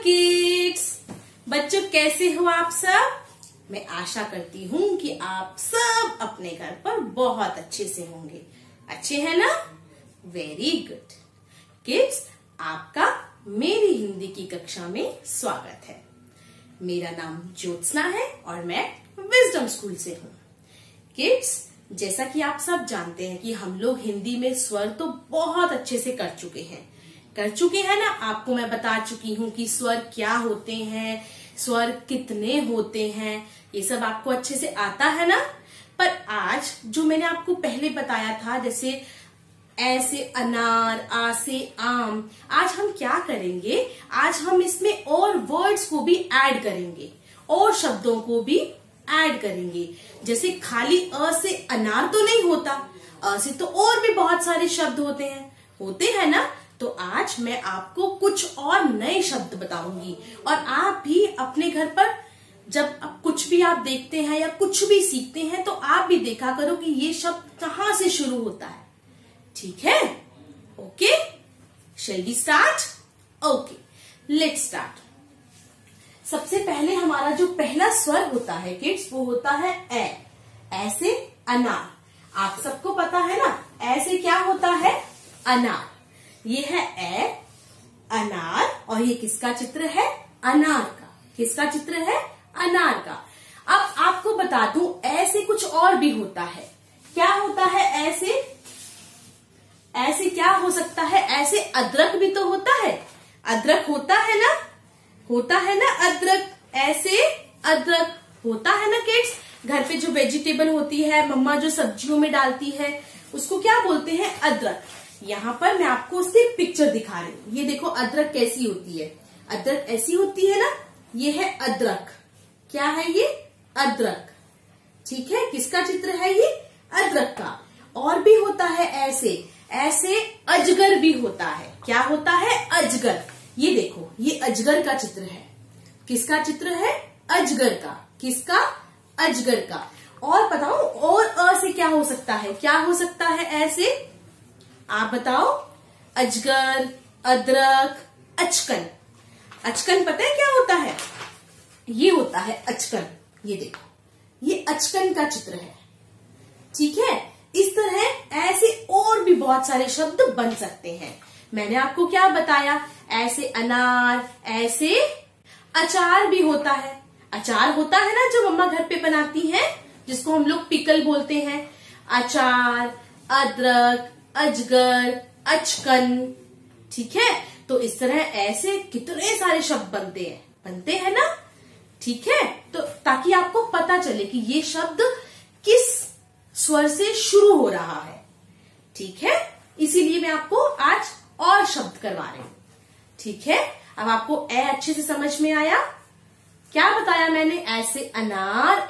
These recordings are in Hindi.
किड्स, बच्चों कैसे हो आप सब। मैं आशा करती हूँ कि आप सब अपने घर पर बहुत अच्छे से होंगे। अच्छे हैं ना? वेरी गुड किड्स, आपका मेरी हिंदी की कक्षा में स्वागत है। मेरा नाम ज्योत्सना है और मैं विजडम स्कूल से हूँ। किड्स, जैसा कि आप सब जानते हैं कि हम लोग हिंदी में स्वर तो बहुत अच्छे से कर चुके हैं ना। आपको मैं बता चुकी हूँ कि स्वर क्या होते हैं, स्वर कितने होते हैं, ये सब आपको अच्छे से आता है ना। पर आज जो मैंने आपको पहले बताया था, जैसे ऐसे अनार, आ से आम, आज हम क्या करेंगे, आज हम इसमें और वर्ड्स को भी ऐड करेंगे और शब्दों को भी ऐड करेंगे। जैसे खाली अ से अनार तो नहीं होता, अ से तो और भी बहुत सारे शब्द होते हैं ना। तो आज मैं आपको कुछ और नए शब्द बताऊंगी और आप भी अपने घर पर जब कुछ भी आप देखते हैं या कुछ भी सीखते हैं तो आप भी देखा करो कि ये शब्द कहाँ से शुरू होता है। ठीक है? Okay, shall we start? Okay, let's start. सबसे पहले हमारा जो पहला स्वर होता है किड्स, वो होता है ए। ऐसे अनार, आप सबको पता है ना, ऐसे क्या होता है? अनार। ये है ए, अनार, और ये किसका चित्र है? अनार का। किसका चित्र है? अनार का। अब आपको बता दूं, ऐसे कुछ और भी होता है। क्या होता है ऐसे? ऐसे क्या हो सकता है? ऐसे अदरक भी तो होता है। अदरक होता है ना, होता है ना अदरक। ऐसे अदरक होता है ना किड्स। घर पे जो वेजिटेबल होती है, मम्मा जो सब्जियों में डालती है, उसको क्या बोलते हैं? अदरक। यहाँ पर मैं आपको उसकी पिक्चर दिखा रही हूँ। ये देखो अदरक कैसी होती है। अदरक ऐसी होती है ना। ये है अदरक। क्या है ये? अदरक। ठीक है, किसका चित्र है ये? अदरक का। और भी होता है ऐसे, ऐसे अजगर भी होता है। क्या होता है? अजगर। ये देखो, ये अजगर का चित्र है। किसका चित्र है? अजगर का। किसका? अजगर का। और बताओ, और अ से क्या हो सकता है? क्या हो सकता है ऐसे? आप बताओ। अजगर, अदरक, अचकन। अचकन पता है क्या होता है? ये होता है अचकन। ये देखो, ये अचकन का चित्र है। ठीक है, इस तरह ऐसे और भी बहुत सारे शब्द बन सकते हैं। मैंने आपको क्या बताया? ऐसे अनार, ऐसे अचार भी होता है। अचार होता है ना जो मम्मा घर पे बनाती हैं, जिसको हम लोग पिकल बोलते हैं। अचार, अदरक, अजगर, अचकन। ठीक है, तो इस तरह ऐसे कितने सारे शब्द बनते हैं ना। ठीक है, तो ताकि आपको पता चले कि ये शब्द किस स्वर से शुरू हो रहा है। ठीक है, इसीलिए मैं आपको आज और शब्द करवा रही हूं। ठीक है, अब आपको ए अच्छे से समझ में आया? क्या बताया मैंने? ऐसे अनार,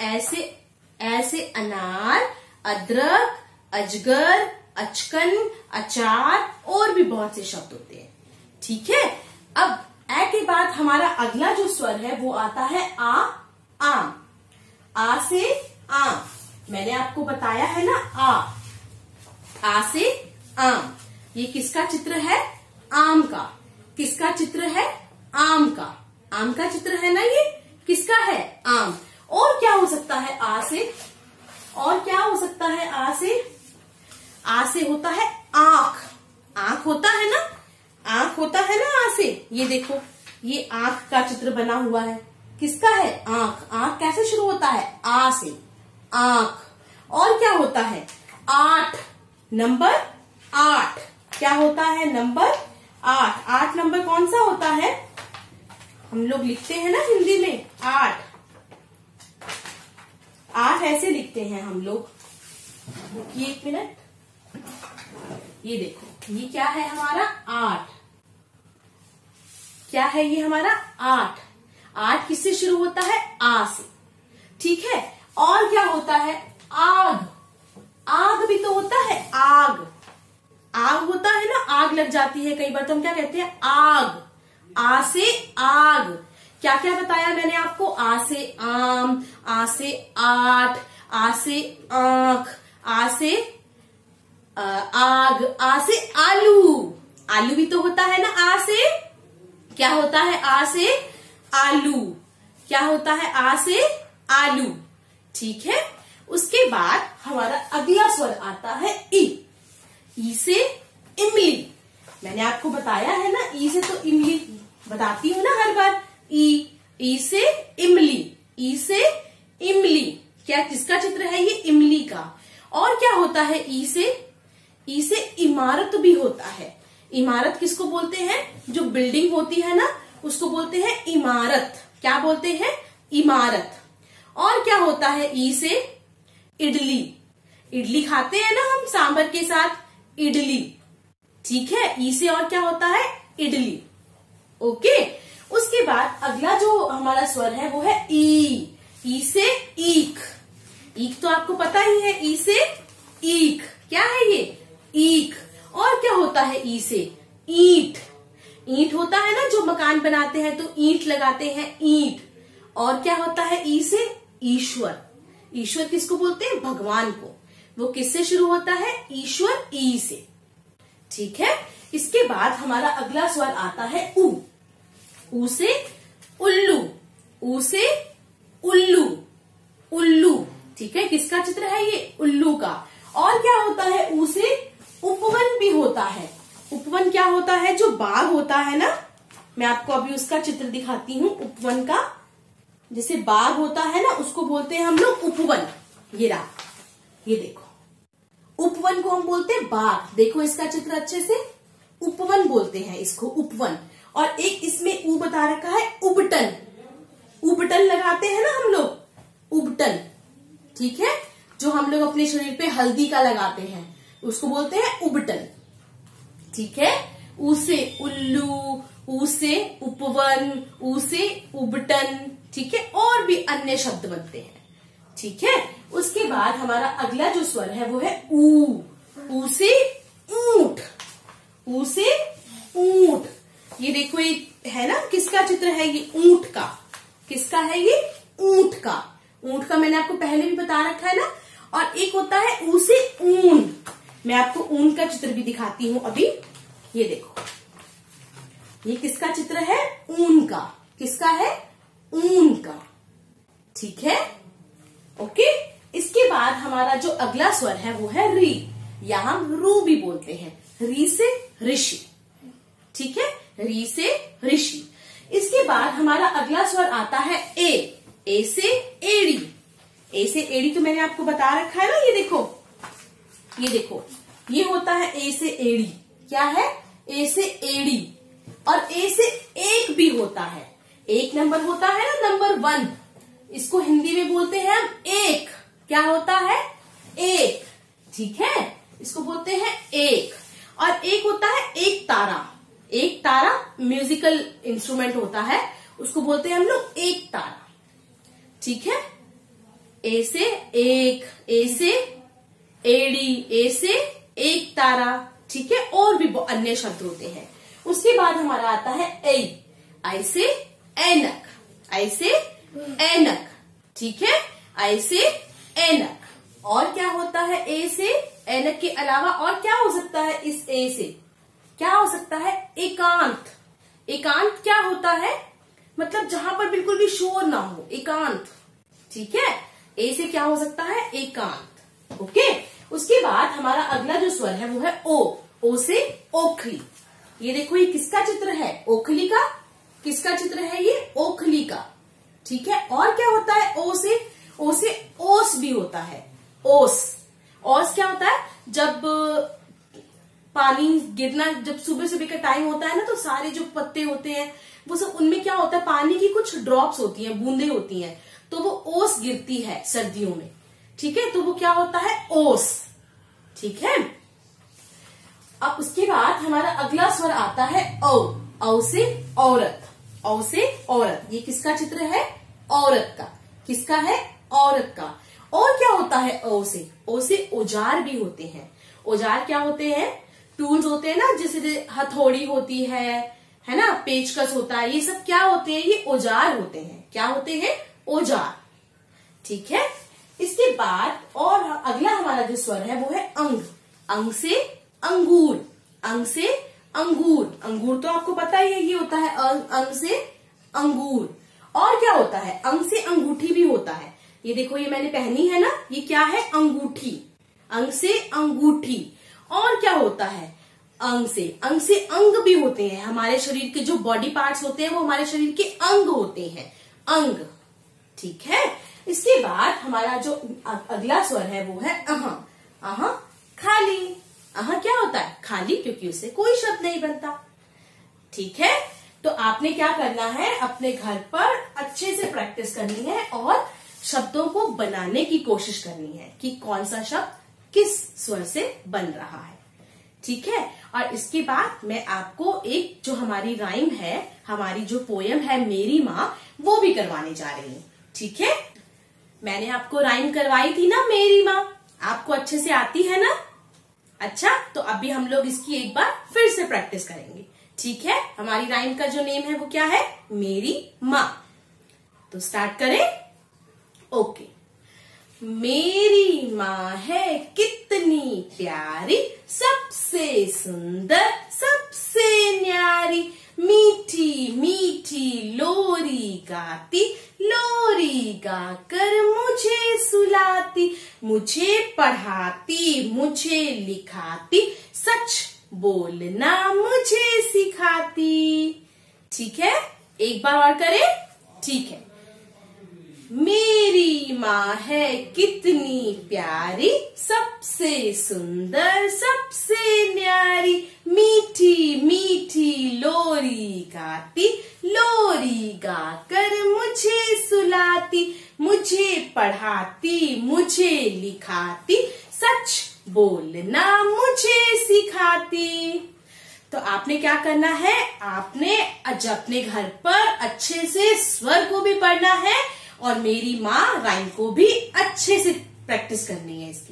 ऐसे अनार, अदरक, अजगर, अचकन, अचार, और भी बहुत से शब्द होते हैं। ठीक है, अब ए के बाद हमारा अगला जो स्वर है वो आता है आ, आम। आ से आम, मैंने आपको बताया है ना। आ से आम। ये किसका चित्र है? आम का। किसका चित्र है? आम का। आम का चित्र है ना ये। किसका है? आम। और क्या हो सकता है आ से? और क्या हो सकता है आ से? आ से होता है आंख। आंख होता है ना। आंख होता है ना आ से। ये देखो, ये आंख का चित्र बना हुआ है। किसका है? आंख। आंख कैसे शुरू होता है? आ से। आंख। और क्या होता है? आठ, नंबर 8। क्या होता है? नंबर 8। 8 नंबर कौन सा होता है? हम लोग लिखते हैं ना हिंदी में 8। 8 ऐसे लिखते हैं हम लोग। रुकिए एक मिनट। ये देखो, ये क्या है हमारा? 8। क्या है ये हमारा? 8। 8 किससे शुरू होता है? आ से। ठीक है, और क्या होता है? आग। आग भी तो होता है। आग। आग होता है ना, आग लग जाती है कई बार, तो हम क्या कहते हैं? आग। आ से आग। क्या क्या बताया मैंने आपको? आ से आम, आ से 8, आ से आंख, आ से आग, आ से आलू। आलू भी तो होता है ना आ से। क्या होता है आ से आलू, क्या होता है आ से आलू, ठीक है। उसके बाद हमारा अगला स्वर आता है ई से इमली। मैंने आपको बताया है ना, ई से तो इमली बताती हूँ ना हर बार। ई से इमली, ई से इमली, क्या किसका चित्र है ये? इमली का। और क्या होता है ई से इमारत भी होता है। इमारत किसको बोलते हैं? जो बिल्डिंग होती है ना उसको बोलते हैं इमारत। क्या बोलते हैं? इमारत। और क्या होता है ई से? इडली। इडली खाते हैं ना हम सांभर के साथ, इडली, ठीक है। ई से और क्या होता है? इडली, ओके। उसके बाद अगला जो हमारा स्वर है वो है ई से ईख। ईख तो आपको पता ही है, ई से ईख, क्या है ये? ईख। और क्या होता है ई से? ईंट। ईंट होता है ना, जो मकान बनाते हैं तो ईंट लगाते हैं, ईंट। और क्या होता है ई से? ईश्वर। ईश्वर किसको बोलते हैं? भगवान को। वो किससे शुरू होता है? ईश्वर, ई से, ठीक है। इसके बाद हमारा अगला स्वर आता है ऊ से उल्लू, ऊ से उल्लू, उल्लू, ठीक है। किसका चित्र है ये? उल्लू का। और क्या होता है ऊ से? उपवन भी होता है। उपवन क्या होता है? जो बाग होता है ना, मैं आपको अभी उसका चित्र दिखाती हूँ उपवन का। जैसे बाग होता है ना उसको बोलते हैं हम लोग उपवन। ये रहा, ये देखो, उपवन को हम बोलते हैं बाग। देखो इसका चित्र अच्छे से, उपवन बोलते हैं इसको, उपवन। और एक इसमें ऊ बता रखा है उबटन। उबटन लगाते हैं ना हम लोग, उबटन, ठीक है। जो हम लोग अपने शरीर पे हल्दी का लगाते हैं उसको बोलते हैं उबटन, ठीक है। ऊ से उल्लू, ऊ से उपवन, ऊ से उबटन, ठीक है। और भी अन्य शब्द बनते हैं, ठीक है। उसके बाद हमारा अगला जो स्वर है वो है ऊ से ऊंट, ऊ से ऊंट। ये देखो, ये है ना, किसका चित्र है ये? ऊंट का। किसका है ये? ऊंट का। ऊंट का मैंने आपको पहले भी बता रखा है ना। और एक होता है ऊ से ऊन। मैं आपको ऊन का चित्र भी दिखाती हूँ अभी। ये देखो, ये किसका चित्र है? ऊन का। किसका है? ऊन का, ठीक है, ओके। इसके बाद हमारा जो अगला स्वर है वो है री, यहां रू भी बोलते हैं। री से ऋषि, ठीक है, री से ऋषि। इसके बाद हमारा अगला स्वर आता है ए से एड़ी। ए से एड़ी तो मैंने आपको बता रखा है ना। ये देखो, ये देखो, ये होता है ए से एड़ी। क्या है? ए से एड़ी। और ए से एक भी होता है। एक नंबर होता है ना, नंबर 1, इसको हिंदी में बोलते हैं हम एक। क्या होता है? एक, ठीक है, इसको बोलते हैं एक। और एक होता है एक तारा। एक तारा म्यूजिकल इंस्ट्रूमेंट होता है, उसको बोलते हैं हम लोग एक तारा, ठीक है। ए से एक, ए से एड़ी, ए से एक तारा, ठीक है। और भी अन्य शब्द होते हैं। उसके बाद हमारा आता है आई से ऐनक, आई से ऐनक, ठीक है, आई से ऐनक। और क्या होता है ए से ऐनक के अलावा? और क्या हो सकता है इस ए से? क्या हो सकता है? एकांत। एकांत क्या होता है? मतलब जहां पर बिल्कुल भी शोर ना हो, एकांत, ठीक है। ए से क्या हो सकता है? एकांत, ओके। उसके बाद हमारा अगला जो स्वर है वो है ओ से ओखली। ये देखो, ये किसका चित्र है? ओखली का। किसका चित्र है ये? ओखली का, ठीक है। और क्या होता है ओ से? ओ से ओस भी होता है। ओस, ओस क्या होता है? जब पानी गिरना, जब सुबह सुबह का टाइम होता है ना, तो सारे जो पत्ते होते हैं वो सब, उनमें क्या होता है? पानी की कुछ ड्रॉप्स होती हैं, बूंदे होती हैं, तो वो ओस गिरती है सर्दियों में, ठीक है। तो वो क्या होता है? ओस, ठीक है। अब उसके बाद हमारा अगला स्वर आता है औ से औरत, औ से औरत। ये किसका चित्र है? औरत का। किसका है? औरत का। और क्या होता है ओ से? ओ से औजार भी होते हैं। औजार क्या होते हैं? टूल्स होते हैं ना, जैसे हथौड़ी होती है ना, पेचकस होता है, ये सब क्या होते हैं? ये औजार होते हैं। क्या होते हैं? औजार, ठीक है। इसके बाद और अगला हमारा जो स्वर है वो है अंग, अंग से अंगूर, अंग से अंगूर, अंगूर तो आपको पता ही है, ये होता है अंग से अंगूर। और क्या होता है, अंग से अंगूठी भी होता है। ये देखो, ये मैंने पहनी है ना, ये क्या है, अंगूठी, अंग से अंगूठी। और क्या होता है, अंग से अंग भी होते हैं। हमारे शरीर के जो बॉडी पार्ट्स होते हैं वो हमारे शरीर के अंग होते हैं, अंग। ठीक है। इसके बाद हमारा जो अगला स्वर है वो है अह। अह खाली। अह क्या होता है, खाली, क्योंकि उससे कोई शब्द नहीं बनता। ठीक है। तो आपने क्या करना है, अपने घर पर अच्छे से प्रैक्टिस करनी है और शब्दों को बनाने की कोशिश करनी है कि कौन सा शब्द किस स्वर से बन रहा है। ठीक है। और इसके बाद मैं आपको एक जो हमारी राइम है, हमारी जो पोयम है मेरी माँ, वो भी करवाने जा रही हूँ। ठीक है। मैंने आपको राइम करवाई थी ना, मेरी माँ, आपको अच्छे से आती है ना। अच्छा, तो अभी हम लोग इसकी एक बार फिर से प्रैक्टिस करेंगे। ठीक है। हमारी राइम का जो नेम है वो क्या है, मेरी माँ। तो स्टार्ट करें। ओके। मेरी माँ है कितनी प्यारी, सबसे सुंदर सबसे न्यारी, मीठी मीठी लोरी गाती, लोरी गाकर मुझे सुलाती, मुझे पढ़ाती मुझे लिखाती, सच बोलना मुझे सिखाती। ठीक है। एक बार और करें। ठीक है। मेरी माँ है कितनी प्यारी, सबसे सुंदर सबसे न्यारी, मीठी मीठी लोरी गाती, लोरी गाकर मुझे सुलाती, मुझे पढ़ाती मुझे लिखाती, सच बोलना मुझे सिखाती। तो आपने क्या करना है, आपने आज अपने घर पर अच्छे से स्वर को भी पढ़ना है और मेरी माँ राइम को भी अच्छे से प्रैक्टिस करनी है इसकी।